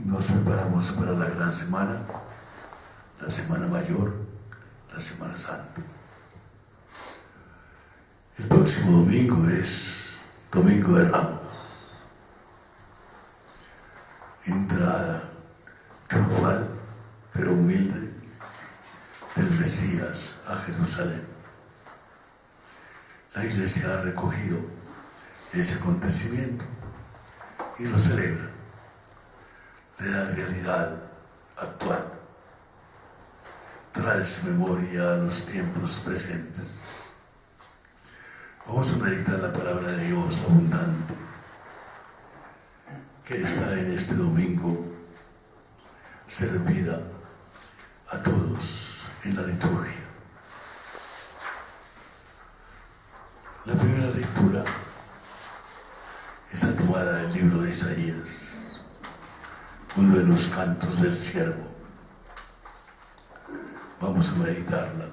Nos preparamos para la gran semana, la Semana Mayor, la Semana Santa. El próximo domingo es Domingo de Ramos. Entrada triunfal, pero humilde, del Mesías a Jerusalén. La Iglesia ha recogido ese acontecimiento y lo celebra. Le da realidad actual. Trae su memoria a los tiempos presentes. Vamos a meditar la palabra de Dios abundante que está en este domingo servida a todos en la liturgia. La primera lectura está tomada del libro de Isaías, uno de los cantos del siervo. Vamos a meditarla.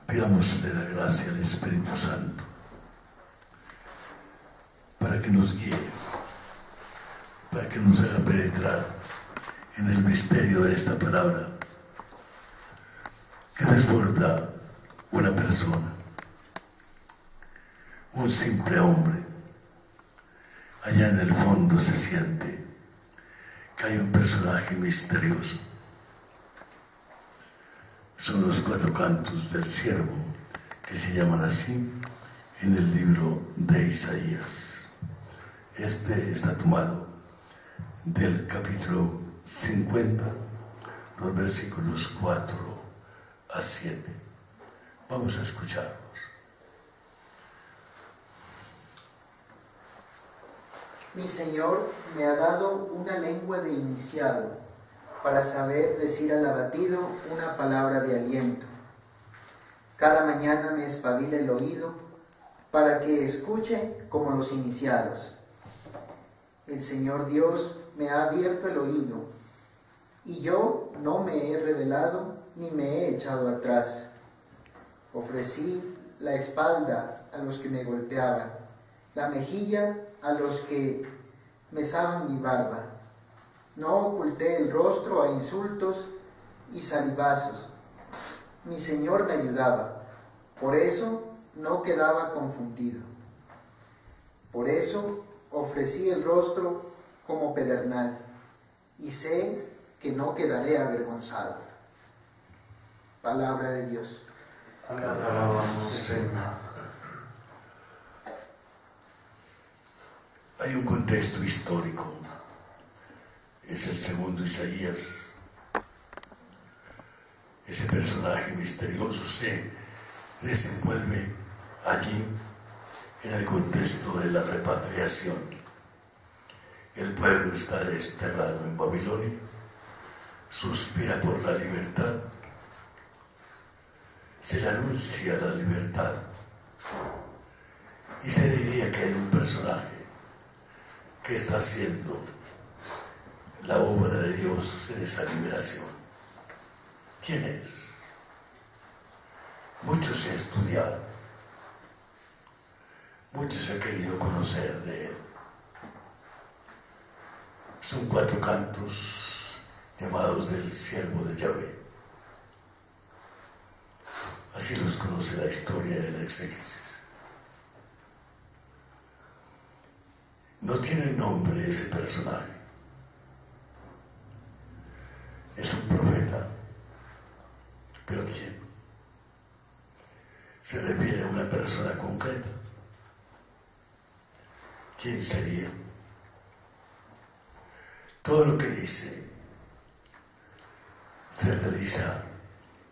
Pidámosle la gracia al Espíritu Santo para que nos guíe, para que nos haga penetrar en el misterio de esta palabra que desborda una persona, un simple hombre. Allá en el fondo se siente que hay un personaje misterioso. Son los 4 cantos del siervo que se llaman así en el libro de Isaías. Este está tomado del capítulo 50, los versículos 4 a 7. Vamos a escucharlos. Mi Señor me ha dado una lengua de iniciado, para saber decir al abatido una palabra de aliento. Cada mañana me espabila el oído, para que escuche como los iniciados. El Señor Dios me ha abierto el oído, y yo no me he rebelado ni me he echado atrás. Ofrecí la espalda a los que me golpeaban, la mejilla a los que mesaban mi barba. No oculté el rostro a insultos y salivazos. Mi Señor me ayudaba, por eso no quedaba confundido. Por eso ofrecí el rostro como pedernal, y sé que no quedaré avergonzado. Palabra de Dios. Alabamos, Señor. Hay un contexto histórico. Es el segundo Isaías. Ese personaje misterioso se desenvuelve allí en el contexto de la repatriación. El pueblo está desterrado en Babilonia, suspira por la libertad, se le anuncia la libertad y se diría que hay un personaje que está haciendo la obra de Dios en esa liberación. ¿Quién es? Mucho se ha estudiado, mucho se ha querido conocer de él. Son 4 cantos llamados del siervo de Yahvé. Así los conoce la historia de la exégesis. No tiene nombre ese personaje. Es un profeta. ¿Pero quién? Se refiere a una persona concreta. ¿Quién sería? Todo lo que dice se realiza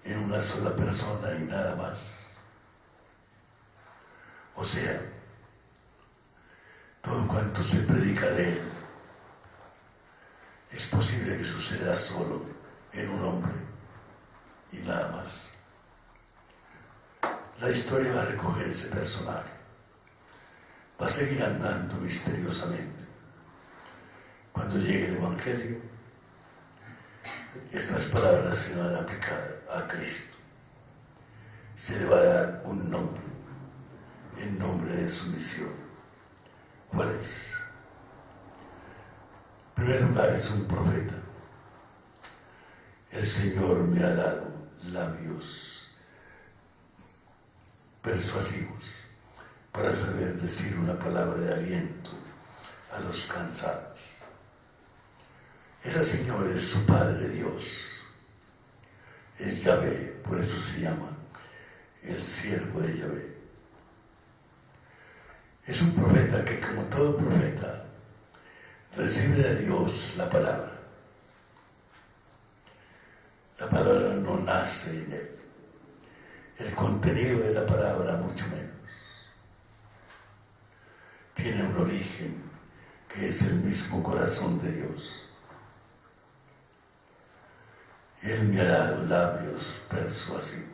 en una sola persona y nada más. O sea, todo cuanto se predica de él es posible que suceda solo en un hombre y nada más. La historia va a recoger ese personaje, va a seguir andando misteriosamente. Cuando llegue el Evangelio, estas palabras se van a aplicar a Cristo. Se le va a dar un nombre, en nombre de su misión. ¿Cuál es? En primer lugar, es un profeta. El Señor me ha dado labios persuasivos para saber decir una palabra de aliento a los cansados. Ese Señor es su Padre Dios. Es Yahvé, por eso se llama el siervo de Yahvé. Es un profeta que, como todo profeta, recibe de Dios la palabra. La palabra no nace en él. El contenido de la palabra, mucho menos. Tiene un origen que es el mismo corazón de Dios. Él me ha dado labios persuasivos.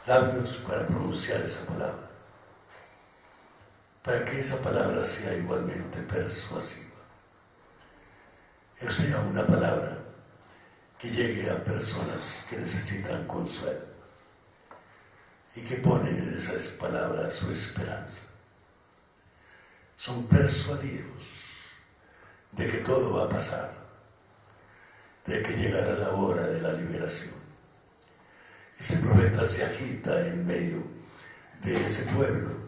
Labios para pronunciar esa palabra. Para que esa palabra sea igualmente persuasiva. Eso sea una palabra que llegue a personas que necesitan consuelo y que ponen en esas palabras su esperanza. Son persuadidos de que todo va a pasar, de que llegará la hora de la liberación. Ese profeta se agita en medio de ese pueblo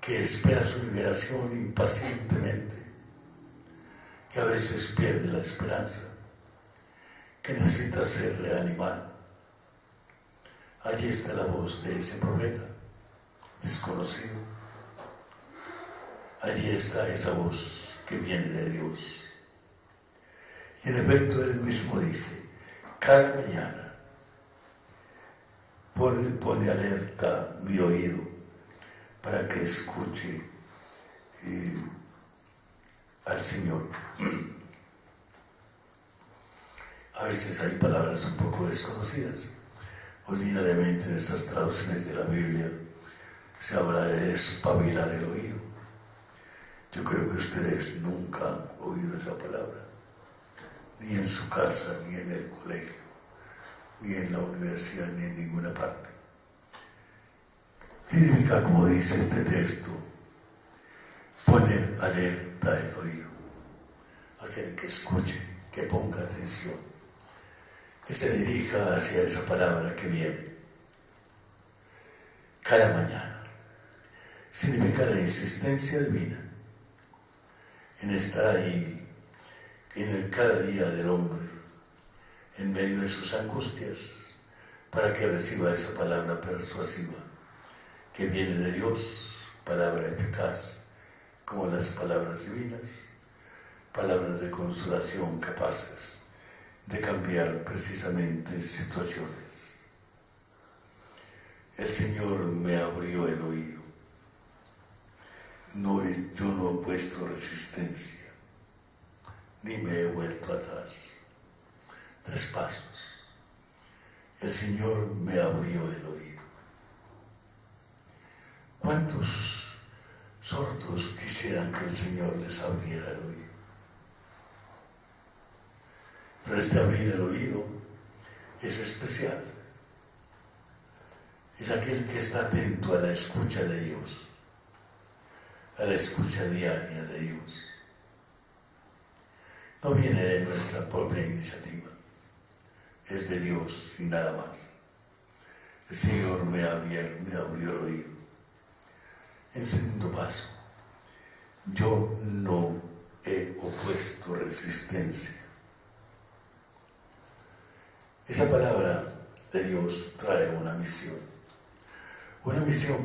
que espera su liberación impacientemente, que a veces pierde la esperanza, que necesita ser reanimado. Allí está la voz de ese profeta desconocido. Allí está esa voz que viene de Dios. Y en efecto él mismo dice, cada mañana pone alerta mi oído para que escuche al Señor. A veces hay palabras un poco desconocidas. Ordinariamente en estas traducciones de la Biblia se habla de espabilar el oído. Yo creo que ustedes nunca han oído esa palabra, ni en su casa, ni en el colegio, ni en la universidad, ni en ninguna parte. Significa, como dice este texto, poner alerta el oído, hacer que escuche, que ponga atención, que se dirija hacia esa palabra que viene. Cada mañana significa la insistencia divina en estar ahí, en el cada día del hombre, en medio de sus angustias, para que reciba esa palabra persuasiva que viene de Dios, palabra eficaz, como las palabras divinas, palabras de consolación capaces de cambiar precisamente situaciones. El Señor me abrió el oído. Yo no he puesto resistencia, ni me he vuelto atrás. 3 pasos. El Señor me abrió el oído. ¿Cuántos sordos quisieran que el Señor les abriera el oído? Pero este abrir el oído es especial. Es aquel que está atento a la escucha de Dios, a la escucha diaria de Dios. No viene de nuestra propia iniciativa, es de Dios y nada más. El Señor me abrió el oído. El segundo paso, yo no he opuesto resistencia. Esa palabra de Dios trae una misión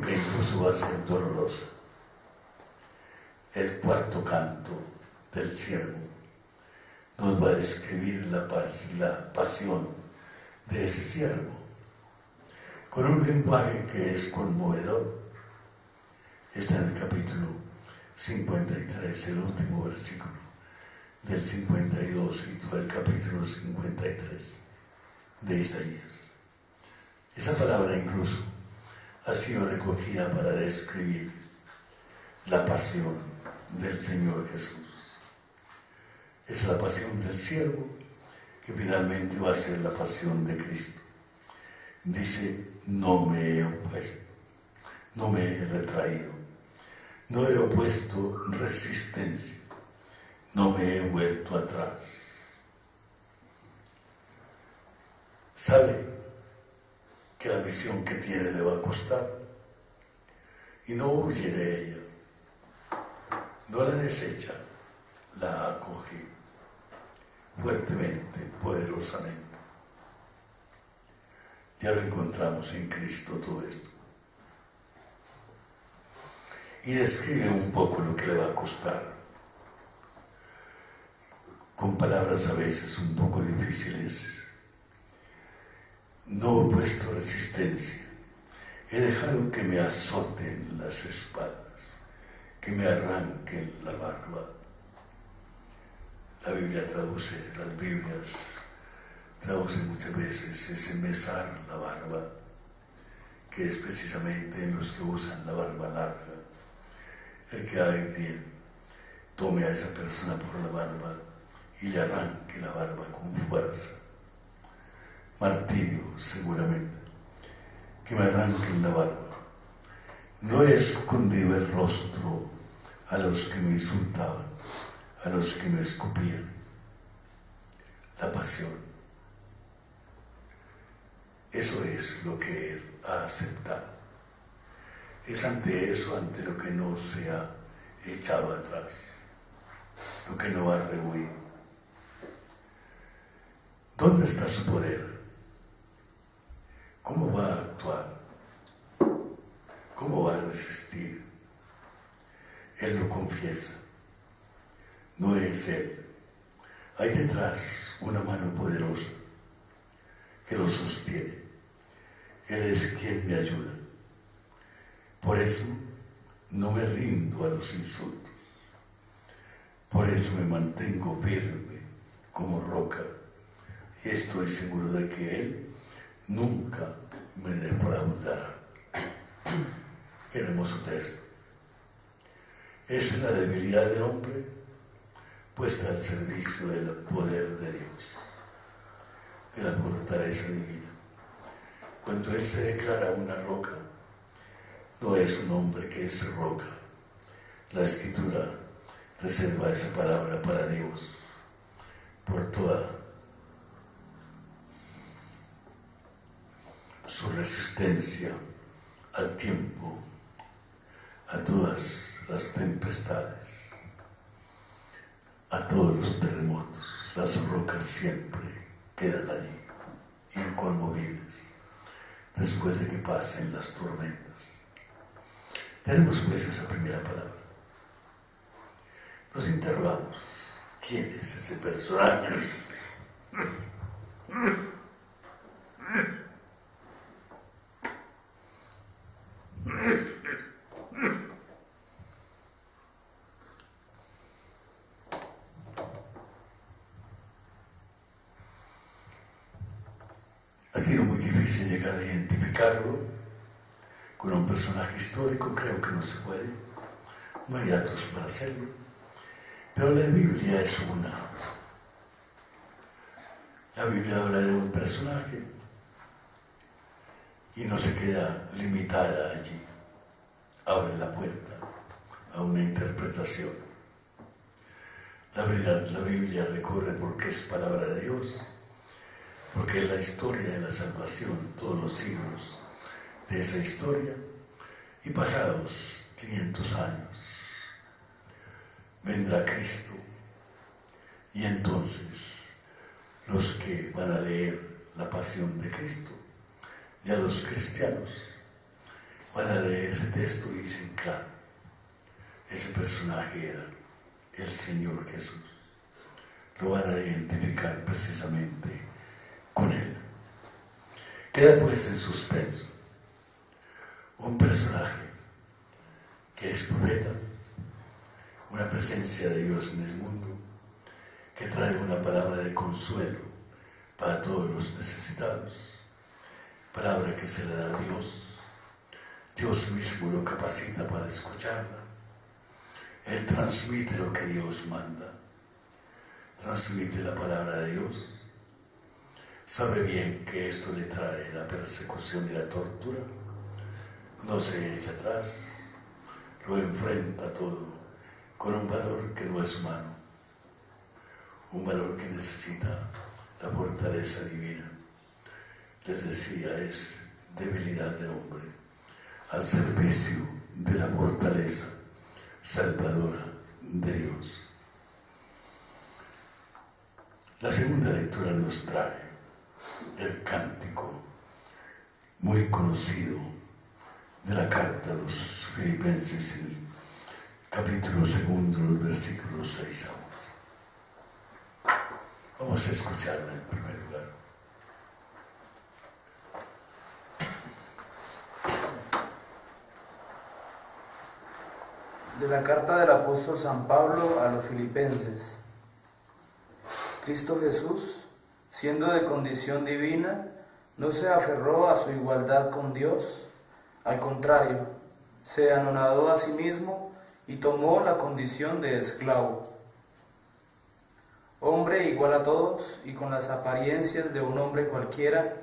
que incluso va a ser dolorosa. El 4º canto del siervo nos va a describir la pasión de ese siervo, con un lenguaje que es conmovedor. Está en el capítulo 53, el último versículo del 52 y todo el capítulo 53 de Isaías. Esa palabra incluso ha sido recogida para describir la pasión del Señor Jesús. Es la pasión del siervo que finalmente va a ser la pasión de Cristo. Dice, no me he opuesto, no me he retraído, no he opuesto resistencia. no me he vuelto atrás. Sabe que la misión que tiene le va a costar y no huye de ella, no la desecha, la acoge fuertemente, poderosamente. Ya lo encontramos en Cristo todo esto. Y describe un poco lo que le va a costar, con palabras a veces un poco difíciles. No he puesto resistencia, he dejado que me azoten las espaldas, que me arranquen la barba. La Biblia traduce, las Biblias traducen muchas veces ese mesar la barba, que es precisamente en los que usan la barba larga, el que alguien tome a esa persona por la barba y le arranque la barba con fuerza. Martirio, seguramente, que me arranquen la barba. No he escondido el rostro a los que me insultaban, a los que me escupían. La pasión. Eso es lo que él ha aceptado. Es ante eso, ante lo que no se ha echado atrás, lo que no ha rehuido. ¿Dónde está su poder? ¿Cómo va a actuar? ¿Cómo va a resistir? Él lo confiesa. No es él. Hay detrás una mano poderosa que lo sostiene. Él es quien me ayuda. Por eso no me rindo a los insultos. Por eso me mantengo firme como roca. Y estoy seguro de que Él nunca me defraudará. Qué hermoso texto. Esa es la debilidad del hombre puesta al servicio del poder de Dios, de la fortaleza divina. Cuando Él se declara una roca, no es un hombre que es roca. La Escritura reserva esa palabra para Dios por toda su resistencia al tiempo, a todas las tempestades, a todos los terremotos. Las rocas siempre quedan allí, inconmovibles, después de que pasen las tormentas. Tenemos pues esa primera palabra. Nos interrogamos, ¿quién es ese personaje? Ha sido muy difícil llegar a identificarlo con un personaje histórico, creo que no se puede, no hay datos para hacerlo, pero la Biblia es una. La Biblia habla de un personaje y no se queda limitada allí, abre la puerta a una interpretación. La Biblia recorre porque es palabra de Dios, porque es la historia de la salvación, todos los siglos de esa historia, y pasados 500 años vendrá Cristo, y entonces los que van a leer la pasión de Cristo, ya los cristianos, van a leer ese texto y dicen, claro, ese personaje era el Señor Jesús. Lo van a identificar precisamente con Él. Queda pues en suspenso un personaje que es profeta, una presencia de Dios en el mundo, que trae una palabra de consuelo para todos los necesitados, palabra que se le da a Dios. Dios mismo lo capacita para escucharla. Él transmite lo que Dios manda, transmite la palabra de Dios. Sabe bien que esto le trae la persecución y la tortura, no se echa atrás, lo enfrenta todo con un valor que no es humano, un valor que necesita la fortaleza divina. Les decía, es debilidad del hombre al servicio de la fortaleza salvadora de Dios. La segunda lectura nos trae el cántico muy conocido de la carta a los Filipenses en el capítulo 2, los versículos 6 a 11. Vamos a escucharla en primer lugar. De la carta del apóstol San Pablo a los Filipenses. Cristo Jesús, siendo de condición divina, no se aferró a su igualdad con Dios. Al contrario, se anonadó a sí mismo y tomó la condición de esclavo. Hombre igual a todos y con las apariencias de un hombre cualquiera,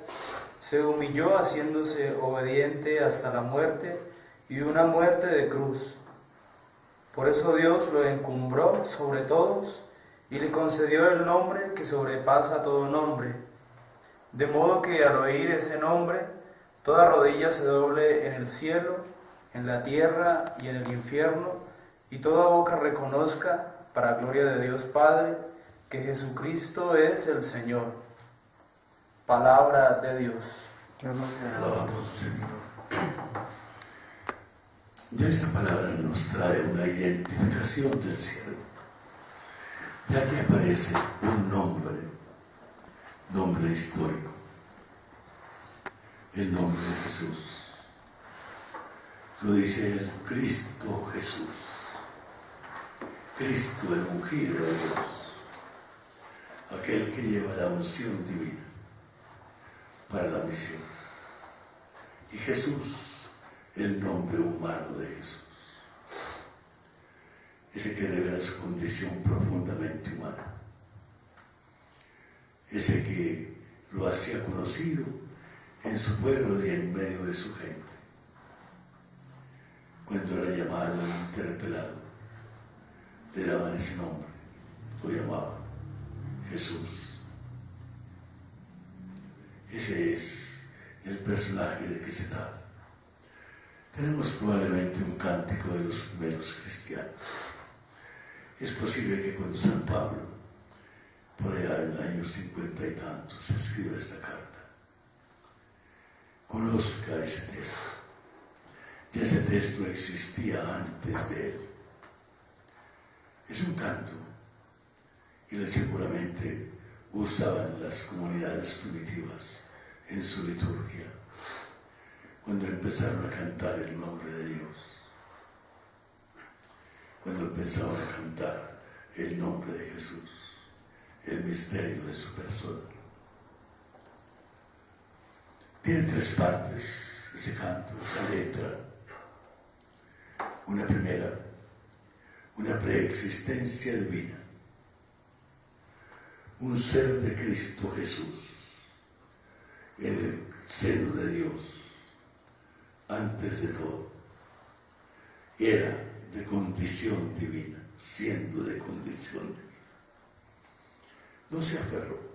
se humilló haciéndose obediente hasta la muerte y una muerte de cruz. Por eso Dios lo encumbró sobre todos y le concedió el nombre que sobrepasa todo nombre, de modo que al oír ese nombre, toda rodilla se doble en el cielo, en la tierra y en el infierno, y toda boca reconozca, para gloria de Dios Padre, que Jesucristo es el Señor. Palabra de Dios. Alabamos, Señor. Ya esta palabra nos trae una identificación del cielo, ya que aparece un nombre histórico, el nombre de Jesús. Lo dice el Cristo Jesús, Cristo el ungido de Dios, aquel que lleva la unción divina para la misión. Y Jesús, el nombre humano de Jesús, ese que revela su condición profundamente humana, ese que lo hacía conocido en su pueblo y en medio de su gente. Cuando era llamado e interpelado, le daban ese nombre, lo llamaban Jesús. Ese es el personaje de que se trata. Tenemos probablemente un cántico de los primeros cristianos. Es posible que cuando San Pablo, por allá en el año 50 y tantos, escriba esta carta, conozca ese texto. Ya ese texto existía antes de él. Es un canto que seguramente usaban las comunidades primitivas en su liturgia, cuando empezaron a cantar el nombre de Dios, cuando empezaron a cantar el nombre de Jesús, el misterio de su persona. Tiene tres partes ese canto, esa letra. Una primera, una preexistencia divina, un ser de Cristo Jesús en el seno de Dios, antes de todo. Era de condición divina, siendo de condición divina. No se aferró.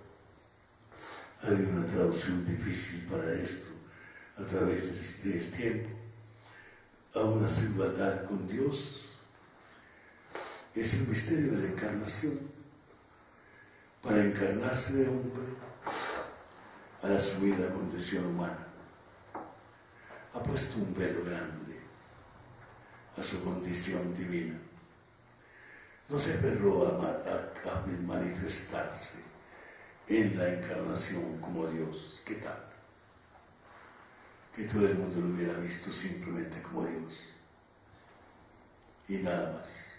Hay una traducción difícil para esto a través del tiempo. A una igualdad con Dios. Es el misterio de la encarnación. Para encarnarse de hombre, al asumir la condición humana, ha puesto un velo grande a su condición divina. No se aferró a manifestarse en la encarnación como Dios. ¿Qué tal? Que todo el mundo lo hubiera visto simplemente como Dios. Y nada más.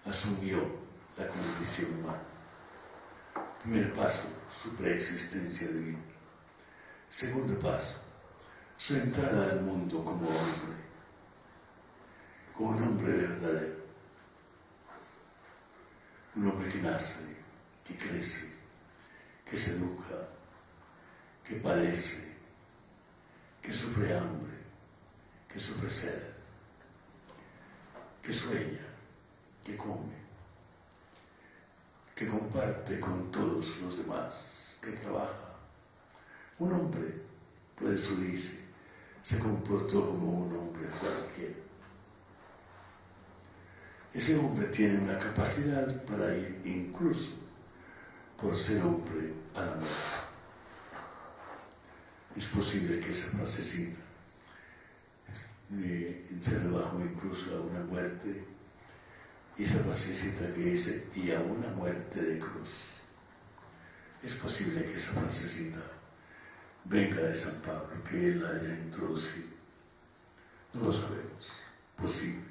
Asumió la condición humana. Primer paso, su preexistencia divina. Segundo paso, su entrada al mundo como un hombre verdadero. Un hombre que nace, que crece, que se educa, que padece, que sufre hambre, que sufre sed, que sueña, que come, que comparte con todos los demás, que trabaja. Un hombre, por eso dice, se comportó como un hombre cualquiera. Ese hombre tiene una capacidad para ir incluso por ser hombre a la muerte. Es posible que esa frasecita se rebajó incluso a una muerte, y esa frasecita que dice, y a una muerte de cruz. Es posible que esa frasecita venga de San Pablo, que él la haya introducido. No lo sabemos. Posible.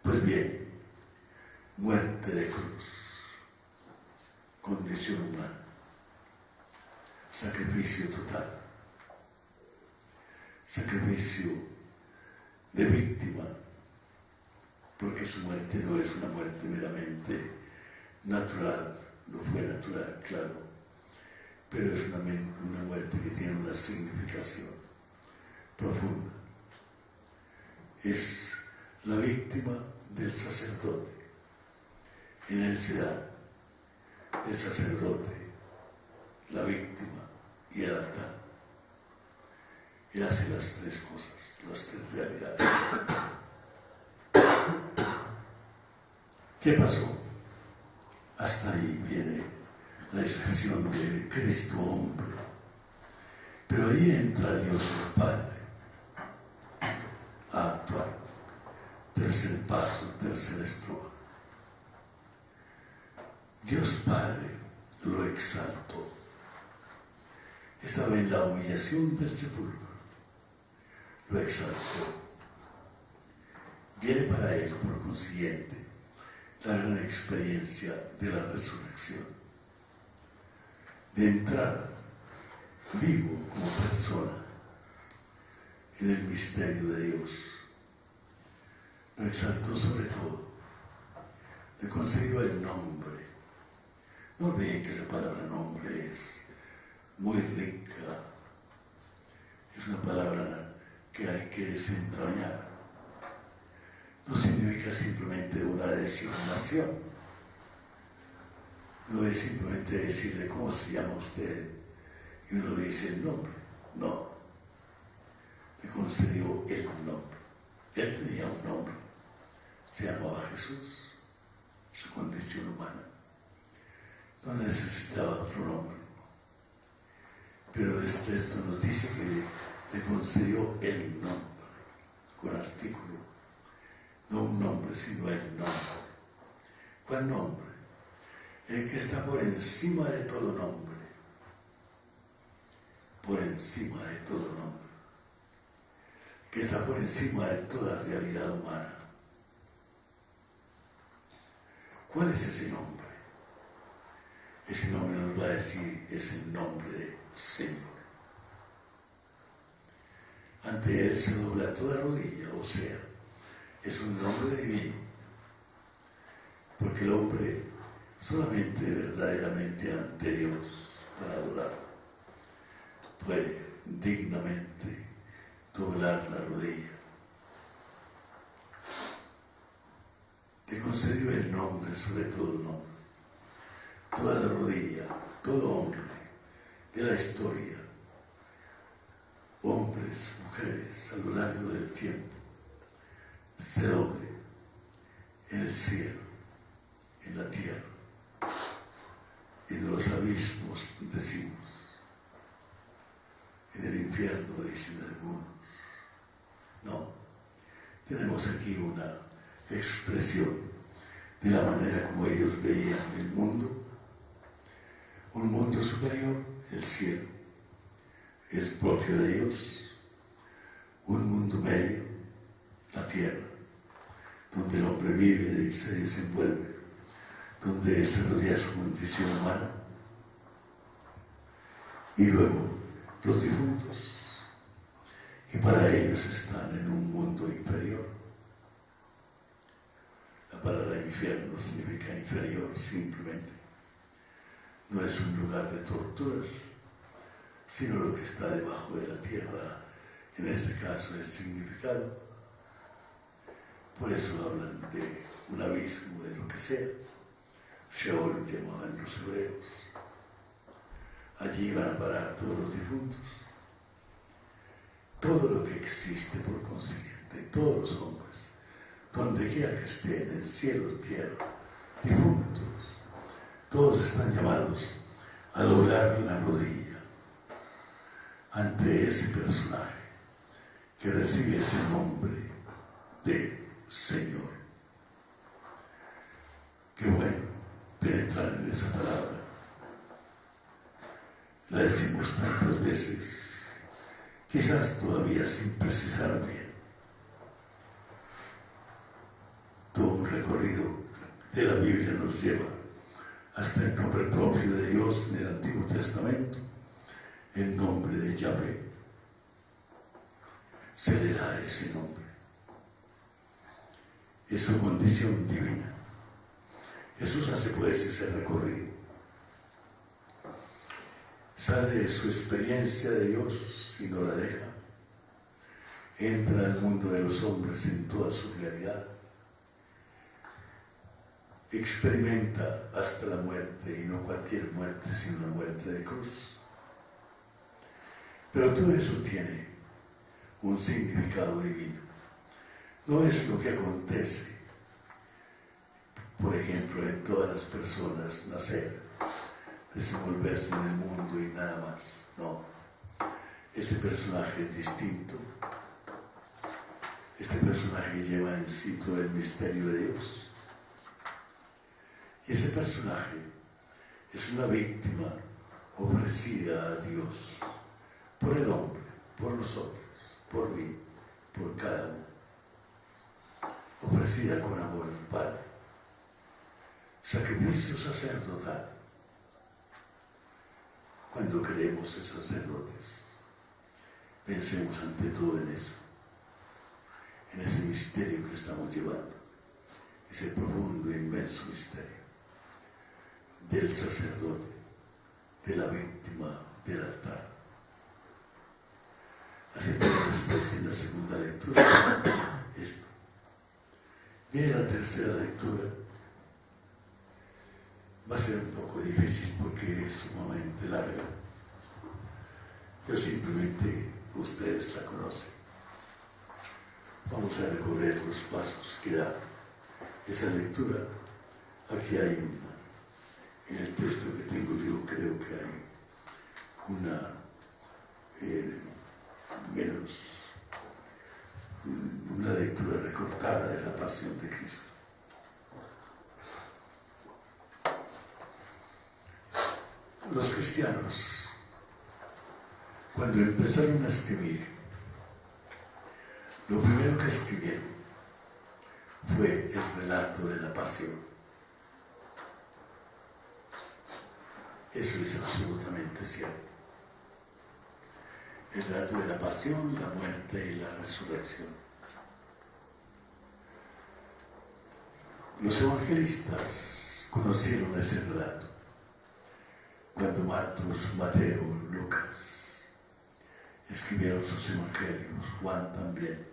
Pues bien, muerte de cruz, condición humana, sacrificio total, sacrificio de víctima, porque su muerte no es una muerte meramente natural, no fue natural, claro, pero es una muerte que tiene una significación profunda. Es la víctima del sacerdote. En él se da el sacerdote, la víctima y el altar. Él hace las tres cosas, las tres realidades. ¿Qué pasó? Hasta ahí viene la expresión de Cristo hombre. Pero ahí entra Dios el Padre a actuar. Tercer paso, tercera estrofa. Dios Padre lo exaltó. Estaba en la humillación del sepulcro. Lo exaltó. Viene para él, por consiguiente, la gran experiencia de la resurrección. De entrar vivo como persona en el misterio de Dios. Lo exaltó sobre todo. Le concedió el nombre. No olviden que esa palabra nombre es muy rica. Es una palabra que hay que desentrañar. No significa simplemente una designación. No es simplemente decirle cómo se llama usted y uno dice el nombre. No. Le concedió el nombre. Él tenía un nombre. Se llamaba Jesús. Su condición humana. No necesitaba otro nombre. Pero este texto nos dice que le concedió el nombre, con artículo. No un nombre, sino el nombre. ¿Cuál nombre? El que está por encima de todo nombre. Por encima de todo nombre. El que está por encima de toda realidad humana. ¿Cuál es ese nombre? Ese nombre nos va a decir, es el nombre de Señor. Ante Él se dobla toda rodilla, o sea, es un nombre divino. Porque el hombre solamente verdaderamente ante Dios para adorarlo puede dignamente doblar la rodilla. Le concedió el nombre sobre todo nombre. Toda la rodilla, todo hombre de la historia, hombres, mujeres, a lo largo del tiempo, se doble en el cielo, en la tierra, en los abismos, decimos, en el infierno, dicen algunos. No, tenemos aquí una expresión de la manera como ellos veían el mundo. Un mundo superior, el cielo, el propio de Dios. Un mundo medio, la tierra, donde el hombre vive y se desenvuelve, donde desarrolla su condición humana. Y luego los difuntos, que para ellos están en un mundo inferior. La palabra infierno significa inferior simplemente. No es un lugar de torturas, sino lo que está debajo de la tierra, en este caso el significado. Por eso hablan de un abismo, de lo que sea, Sheol llamaban los hebreos. Allí iban a parar todos los difuntos. Todo lo que existe por consiguiente, todos los hombres, donde quiera que estén, en cielo, tierra, difuntos, todos están llamados a doblar la rodilla ante ese personaje que recibe ese nombre de Señor. Qué bueno penetrar en esa palabra. La decimos tantas veces, quizás todavía sin precisar bien. Todo un recorrido de la Biblia nos lleva hasta el nombre propio de Dios en el Antiguo Testamento, el nombre de Yahvé. Se le da ese nombre. Es su condición divina. Jesús hace pues ese recorrido. Sale de su experiencia de Dios y no la deja. Entra al mundo de los hombres en toda su realidad. Experimenta hasta la muerte, y no cualquier muerte, sino una muerte de cruz. Pero todo eso tiene un significado divino. No es lo que acontece, por ejemplo, en todas las personas, nacer, desenvolverse en el mundo y nada más. No, ese personaje es distinto. Este personaje lleva en sí todo el misterio de Dios. Y ese personaje es una víctima ofrecida a Dios por el hombre, por nosotros, por mí, por cada uno. Ofrecida con amor al Padre. Sacrificio sacerdotal. Cuando creemos en sacerdotes, pensemos ante todo en eso, en ese misterio que estamos llevando, ese profundo e inmenso misterio del sacerdote, de la víctima del altar. Así tenemos pues en la segunda lectura esto. Viene la tercera lectura. Va a ser un poco difícil porque es sumamente larga. Yo simplemente, ustedes la conocen. Vamos a recorrer los pasos que da esa lectura. Aquí hay una, en el texto que tengo yo creo que hay una lectura recortada de la pasión de Cristo. Los cristianos, cuando empezaron a escribir, lo primero que escribieron fue el relato de la pasión. Eso es absolutamente cierto. El relato de la pasión, la muerte y la resurrección. Los evangelistas conocieron ese relato cuando Marcos, Mateo, Lucas escribieron sus evangelios, Juan también.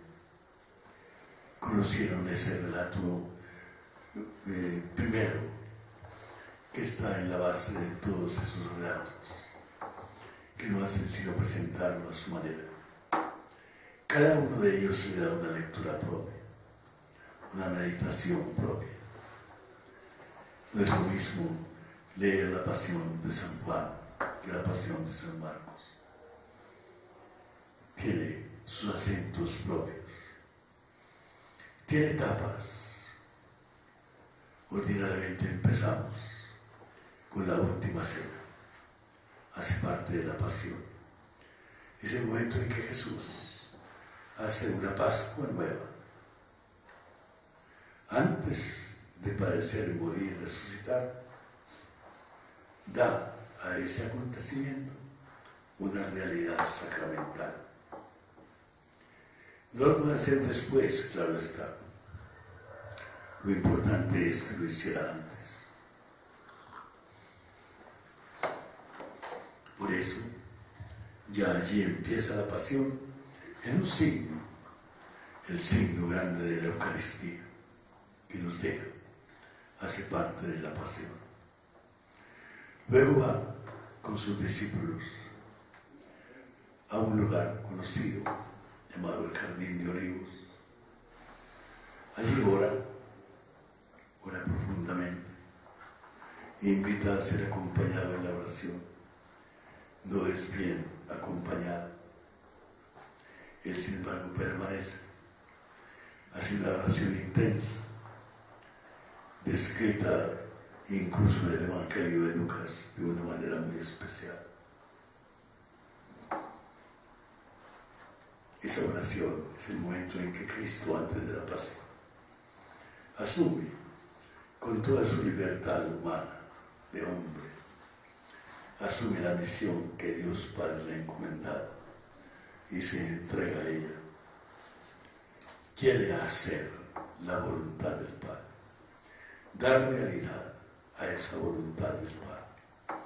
Conocieron ese relato primero, que está en la base de todos esos relatos, que no hacen sino presentarlo a su manera. Cada uno de ellos se le da una lectura propia, una meditación propia. No es lo mismo leer la pasión de San Juan que la pasión de San Marcos. Tiene sus acentos propios, tiene etapas. Ordinariamente empezamos con la última cena, hace parte de la pasión. Es el momento en que Jesús hace una Pascua nueva. Antes de padecer, morir y resucitar, da a ese acontecimiento una realidad sacramental. No lo puede hacer después, claro está. Lo importante es que lo hiciera antes. Por eso, ya allí empieza la pasión en un signo, el signo grande de la Eucaristía, que nos deja, hace parte de la pasión. Luego va con sus discípulos a un lugar conocido llamado el Jardín de Olivos. Allí ora profundamente e invita a ser acompañado en la oración. No es bien acompañado. Él, sin embargo, permanece. Hace una oración intensa, descrita incluso en el Evangelio de Lucas de una manera muy especial. Esa oración es el momento en que Cristo, antes de la pasión, asume con toda su libertad humana de hombre, asume la misión que Dios Padre le ha encomendado y se entrega a ella. Quiere hacer la voluntad del Padre, dar realidad a esa voluntad del Padre.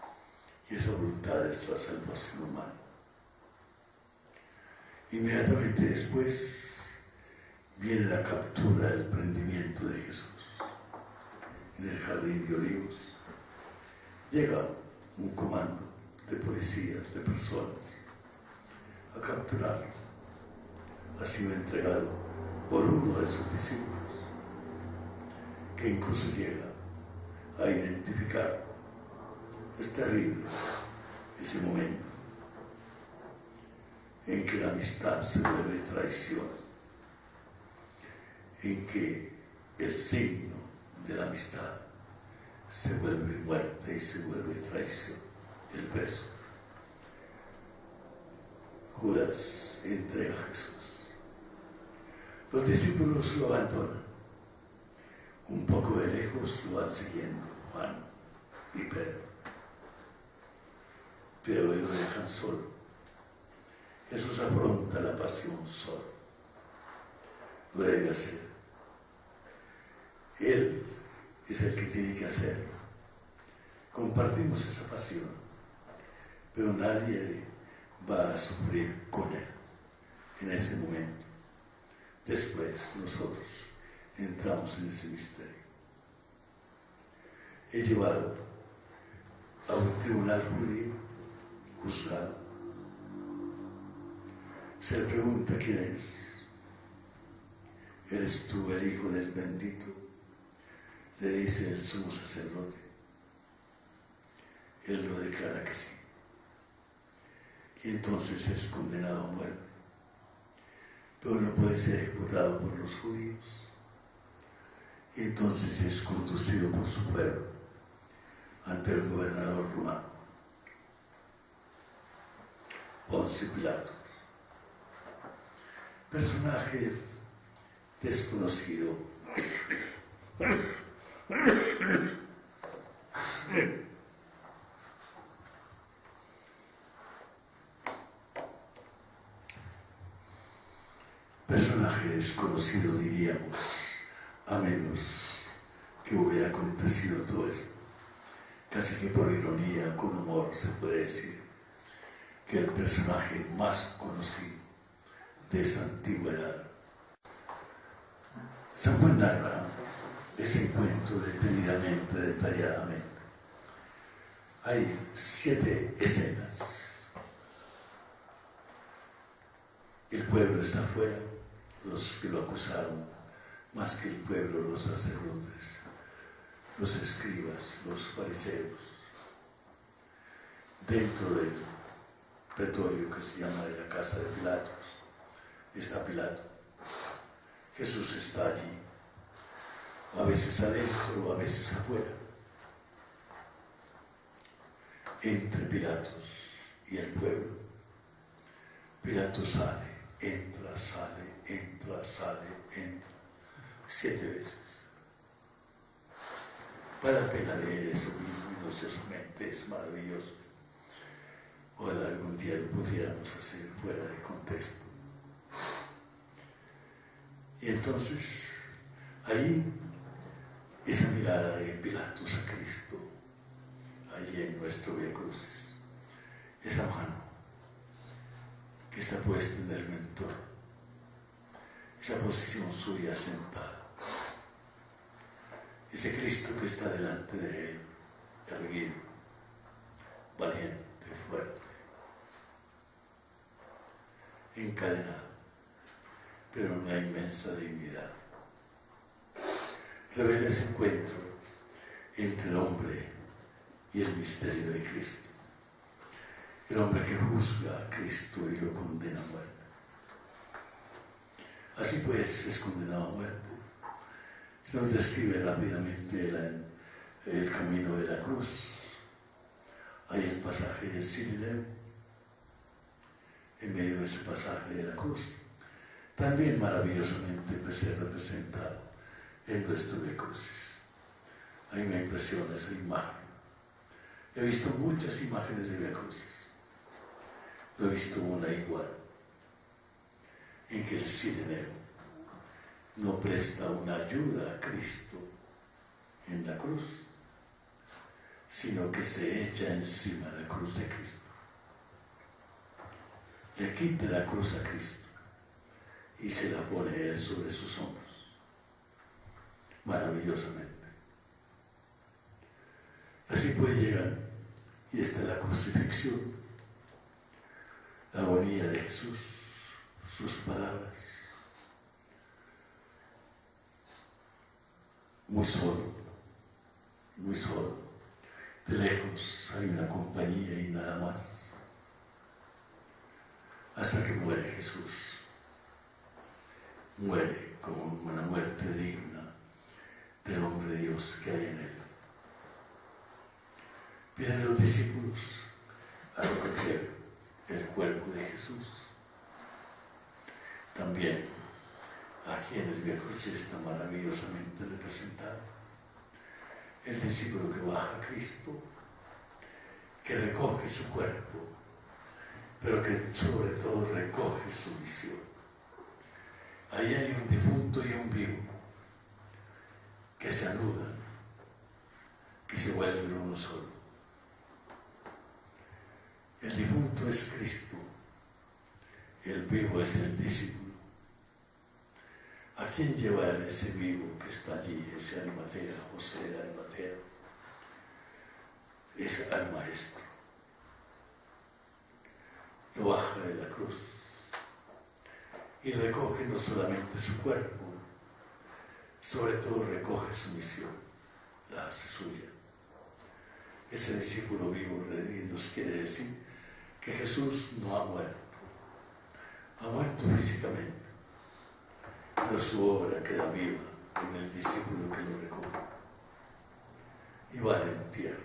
Y esa voluntad es la salvación humana. Inmediatamente después viene la captura, el prendimiento de Jesús. En el Jardín de Olivos llega un comando de policías, de personas, a capturarlo. Ha sido entregado por uno de sus discípulos, que incluso llega a identificarlo. Es terrible ese momento en que la amistad se vuelve traición, en que el signo de la amistad se vuelve muerte y se vuelve traición, el beso. Judas entrega a Jesús. Los discípulos lo abandonan. Un poco de lejos lo van siguiendo Juan y Pedro. Pero lo dejan solo. Jesús afronta la pasión solo. Lo debe hacer. Él es el que tiene que hacerlo. Compartimos esa pasión, pero nadie va a sufrir con él en ese momento. Después nosotros entramos en ese misterio. Es llevado a un tribunal judío, juzgado. Se le pregunta quién es. ¿Eres tú el hijo del bendito? Le dice el sumo sacerdote. Él lo declara que sí. Y entonces es condenado a muerte. Pero no puede ser ejecutado por los judíos. Y entonces es conducido por su pueblo ante el gobernador romano, Poncio Pilato. Personaje desconocido. Personaje desconocido, diríamos, a menos que hubiera acontecido todo eso. Casi que por ironía, con humor, se puede decir que el personaje más conocido de esa antigüedad. San Juan narra ese encuentro detenidamente, detalladamente. Hay 7 escenas. El pueblo está afuera, los que lo acusaron, más que el pueblo, los sacerdotes, los escribas, los fariseos. Dentro del pretorio que se llama de la casa de Pilatos, está Pilato. Jesús está allí, a veces adentro, a veces afuera. Entre Pilatos y el pueblo. Pilato sale, entra, sale, entra, sale, entra. 7 veces. Vale la pena leer eso minuciosamente, es maravilloso. Ojalá algún día lo pudiéramos hacer fuera de contexto. Y entonces, ahí, esa mirada de Pilatos a Cristo, allí en nuestro Vía Crucis, esa mano que está puesta en el mentor, esa posición suya sentada, ese Cristo que está delante de él, erguido, valiente, fuerte, encadenado, pero en una inmensa dignidad. Revela ese encuentro entre el hombre y el misterio de Cristo. El hombre que juzga a Cristo y lo condena a muerte. Así pues es condenado a muerte. Se nos describe rápidamente el camino de la cruz. Hay el pasaje del Cirineo, en medio de ese pasaje de la cruz, también maravillosamente representado en nuestro Vía Crucis. A mí me impresiona esa imagen. He visto muchas imágenes de Vía Crucis. No he visto una igual, en que el Cirineo no presta una ayuda a Cristo en la cruz, sino que se echa encima de la cruz de Cristo. Le quita la cruz a Cristo y se la pone él sobre sus hombros, maravillosamente. Así pues llegan, y está la crucifixión, la agonía de Jesús, sus palabras. Muy solo, muy solo. De lejos hay una compañía y nada más. Hasta que muere Jesús. Muere como una muerte digna del hombre de Dios que hay en él. Vienen los discípulos a recoger el cuerpo de Jesús. También aquí en el Vía Crucis está maravillosamente representado el discípulo que baja a Cristo, que recoge su cuerpo, pero que sobre todo recoge su visión. Ahí hay un difunto y un vivo que se anudan, que se vuelven uno solo. El difunto es Cristo, el vivo es el discípulo. ¿A quién lleva ese vivo que está allí, ese Arimatea, José de Arimatea? Es al Maestro. Lo baja de la cruz y recoge no solamente su cuerpo, sobre todo recoge su misión, la hace suya. Ese discípulo vivo nos quiere decir que Jesús no ha muerto físicamente, pero su obra queda viva en el discípulo que lo recoge y va al entierro.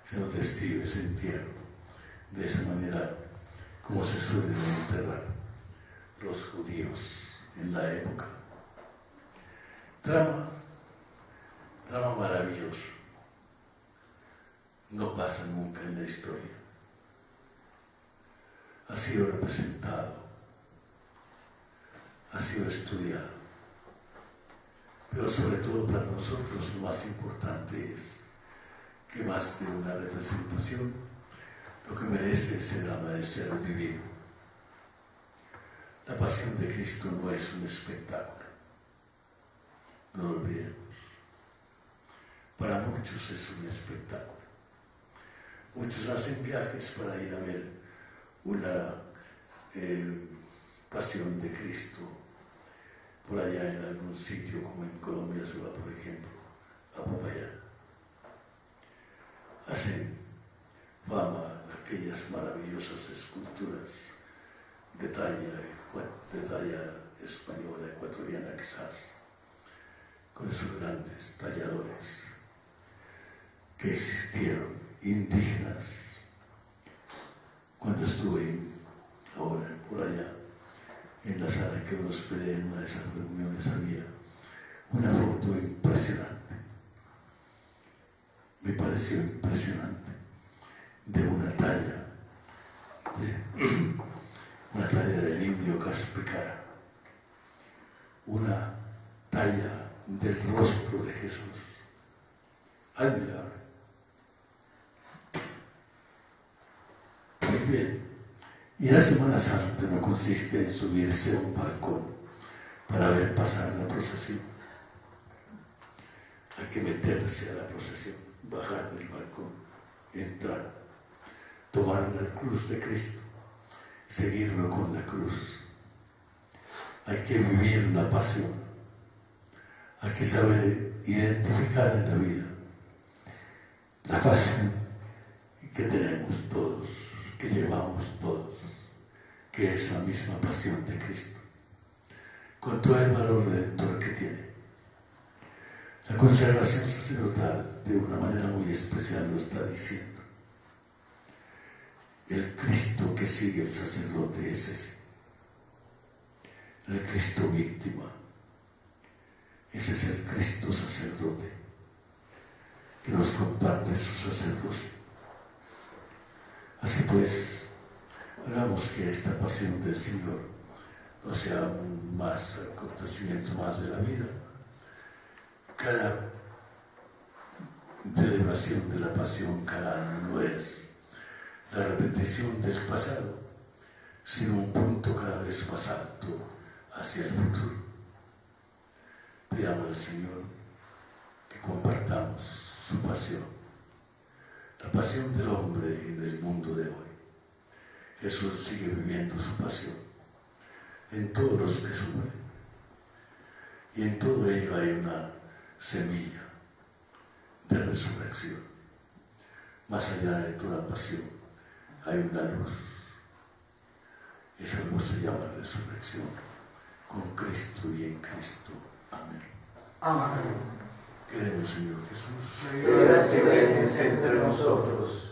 Se nos describe ese entierro de esa manera como se suelen enterrar los judíos en la época. Drama maravilloso. No pasa nunca en la historia. Ha sido representado, ha sido estudiado, pero sobre todo para nosotros lo más importante es que más de una representación, lo que merece es el amanecer vivido. La pasión de Cristo no es un espectáculo, no lo olvidemos. Para muchos es un espectáculo. Muchos hacen viajes para ir a ver una pasión de Cristo por allá en algún sitio, como en Colombia se va, por ejemplo, a Popayán. Hacen fama aquellas maravillosas esculturas de talla española, ecuatoriana quizás, con esos grandes talladores que existieron, indígenas. Cuando estuve ahora por allá, en la sala que me hospedé en una de esas reuniones, había una foto impresionante. Me pareció impresionante, de una talla del indio Caspicara, una talla del rostro de Jesús, admirable. Pues bien, y la Semana Santa no consiste en subirse a un balcón para ver pasar la procesión. Hay que meterse a la procesión, bajar del balcón, entrar, tomar la cruz de Cristo, seguirlo con la cruz. Hay que vivir la pasión, hay que saber identificar en la vida la pasión que tenemos todos, que llevamos todos, que es la misma pasión de Cristo, con todo el valor redentor que tiene. La consagración sacerdotal, de una manera muy especial, lo está diciendo. El Cristo que sigue el sacerdote es ese. El Cristo víctima. Ese es el Cristo sacerdote que nos comparte su sacerdocio. Así pues, hagamos que esta pasión del Señor no sea un más acontecimiento más de la vida. Cada celebración de la pasión cada año no es la repetición del pasado, sino un punto cada vez más alto hacia el futuro. Pidamos al Señor que compartamos su pasión, la pasión del hombre y del mundo de hoy. Jesús sigue viviendo su pasión en todos los que sufren, y en todo ello hay una semilla de resurrección. Más allá de toda pasión hay una luz. Esa luz se llama resurrección, con Cristo y en Cristo. Amén. Amén. Queremos, Señor Jesús, que vengas entre nosotros.